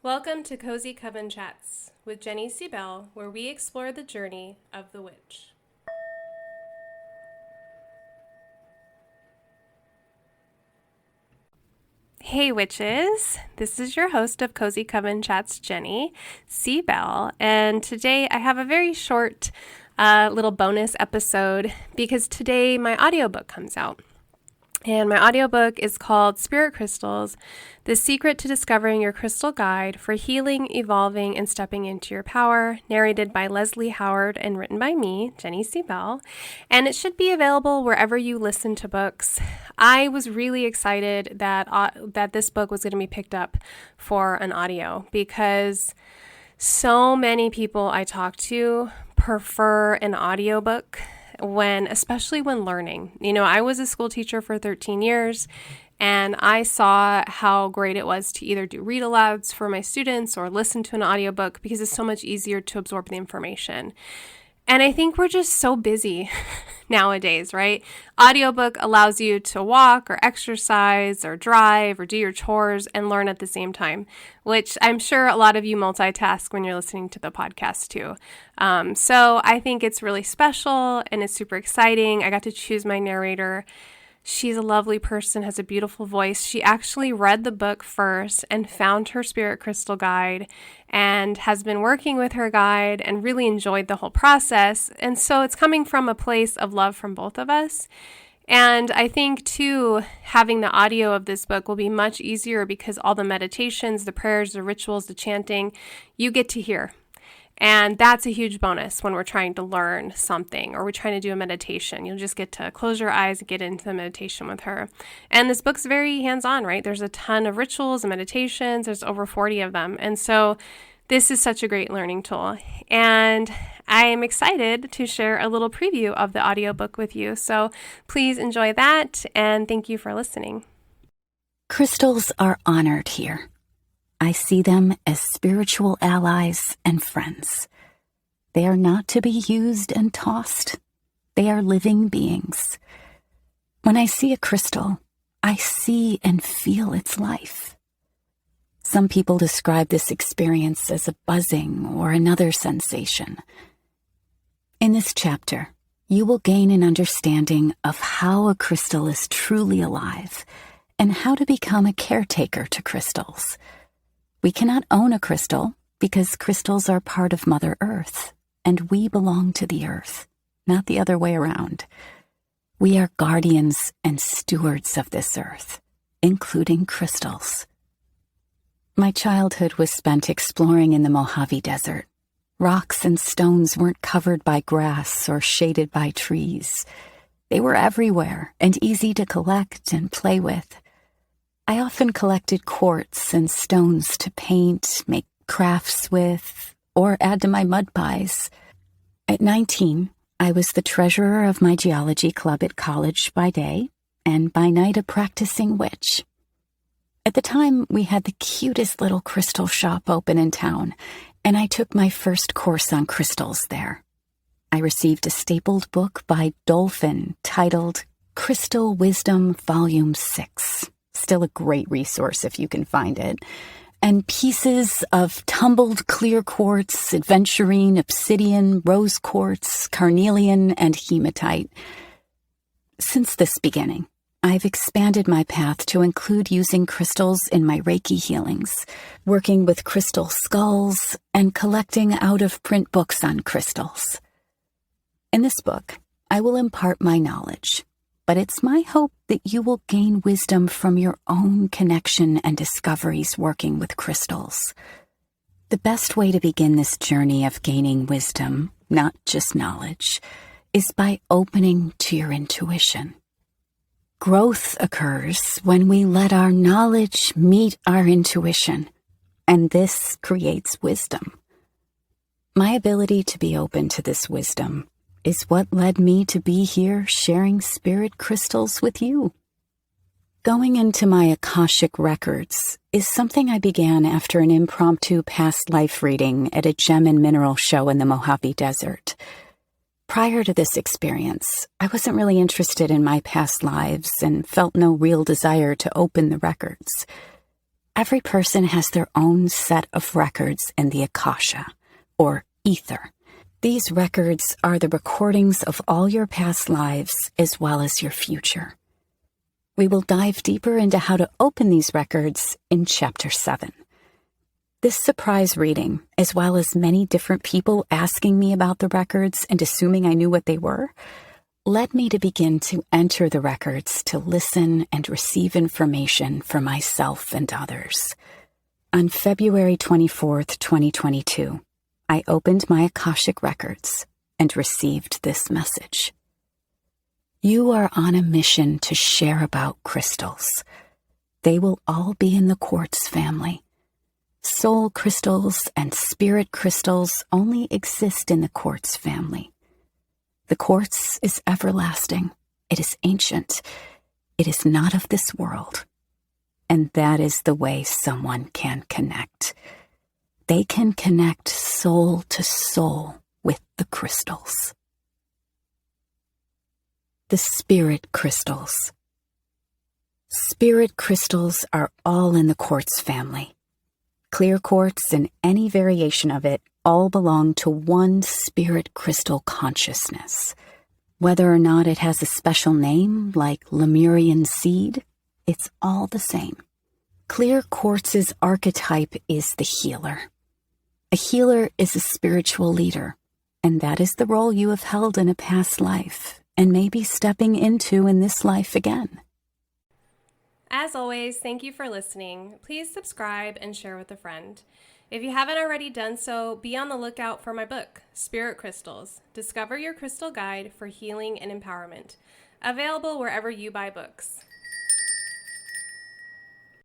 Welcome to Cozy Coven Chats with Jenny C. Bell, where we explore the journey of the witch. Hey witches, this is your host of Cozy Coven Chats, Jenny C. Bell, and today I have a very short little bonus episode because today my audiobook comes out. And my audiobook is called Spirit Crystals, The Secret to Discovering Your Crystal Guide for Healing, Evolving, and Stepping into Your Power, narrated by Leslie Howard and written by me, Jenny C. Bell. And it should be available wherever you listen to books. I was really excited that this book was going to be picked up for an audio because so many people I talk to prefer an audiobook especially when learning. You know, I was a school teacher for 13 years and I saw how great it was to either do read alouds for my students or listen to an audiobook because it's so much easier to absorb the information. And I think we're just so busy nowadays, right? Audiobook allows you to walk or exercise or drive or do your chores and learn at the same time, which I'm sure a lot of you multitask when you're listening to the podcast too. So I think it's really special and it's super exciting. I got to choose my narrator. She's a lovely person, has a beautiful voice. She actually read the book first and found her spirit crystal guide and has been working with her guide and really enjoyed the whole process. And so it's coming from a place of love from both of us. And I think, too, having the audio of this book will be much easier because all the meditations, the prayers, the rituals, the chanting, you get to hear. And that's a huge bonus when we're trying to learn something or we're trying to do a meditation. You'll just get to close your eyes and get into the meditation with her. And this book's very hands-on, right? There's a ton of rituals and meditations. There's over 40 of them. And so this is such a great learning tool. And I am excited to share a little preview of the audiobook with you. So please enjoy that. And thank you for listening. Crystals are honored here. I see them as spiritual allies and friends. They are not to be used and tossed. They are living beings. When I see a crystal, I see and feel its life. Some people describe this experience as a buzzing or another sensation. In this chapter, you will gain an understanding of how a crystal is truly alive and how to become a caretaker to crystals. We cannot own a crystal because crystals are part of Mother Earth, and we belong to the earth, not the other way around. We are guardians and stewards of this earth, including crystals. My childhood was spent exploring in the Mojave Desert. Rocks and stones weren't covered by grass or shaded by trees. They were everywhere and easy to collect and play with. I often collected quartz and stones to paint, make crafts with, or add to my mud pies. At 19, I was the treasurer of my geology club at college by day, and by night a practicing witch. At the time, we had the cutest little crystal shop open in town, and I took my first course on crystals there. I received a stapled book by Dolphin titled Crystal Wisdom Volume 6. Still a great resource if you can find it, and pieces of tumbled clear quartz, adventurine, obsidian, rose quartz, carnelian, and hematite. Since this beginning, I've expanded my path to include using crystals in my Reiki healings, working with crystal skulls, and collecting out-of-print books on crystals. In this book, I will impart my knowledge, but it's my hope that you will gain wisdom from your own connection and discoveries working with crystals. The best way to begin this journey of gaining wisdom, not just knowledge, is by opening to your intuition. Growth occurs when we let our knowledge meet our intuition, and this creates wisdom. My ability to be open to this wisdom is what led me to be here sharing spirit crystals with you. Going into my Akashic records is something I began after an impromptu past life reading at a gem and mineral show in the Mojave Desert. Prior to this experience, I wasn't really interested in my past lives and felt no real desire to open the records. Every person has their own set of records in the Akasha, or ether. These records are the recordings of all your past lives as well as your future. We will dive deeper into how to open these records in Chapter 7. This surprise reading, as well as many different people asking me about the records and assuming I knew what they were, led me to begin to enter the records to listen and receive information for myself and others. On February 24th, 2022, I opened my Akashic records and received this message. You are on a mission to share about crystals. They will all be in the quartz family. Soul crystals and spirit crystals only exist in the quartz family. The quartz is everlasting. It is ancient. It is not of this world. And that is the way someone can connect. They can connect soul to soul with the crystals. The spirit crystals. Spirit crystals are all in the quartz family. Clear quartz and any variation of it all belong to one spirit crystal consciousness. Whether or not it has a special name like Lemurian seed, it's all the same. Clear quartz's archetype is the healer. A healer is a spiritual leader, and that is the role you have held in a past life and may be stepping into in this life again. As always, thank you for listening. Please subscribe and share with a friend. If you haven't already done so, be on the lookout for my book, Spirit Crystals. Discover your crystal guide for healing and empowerment. Available wherever you buy books.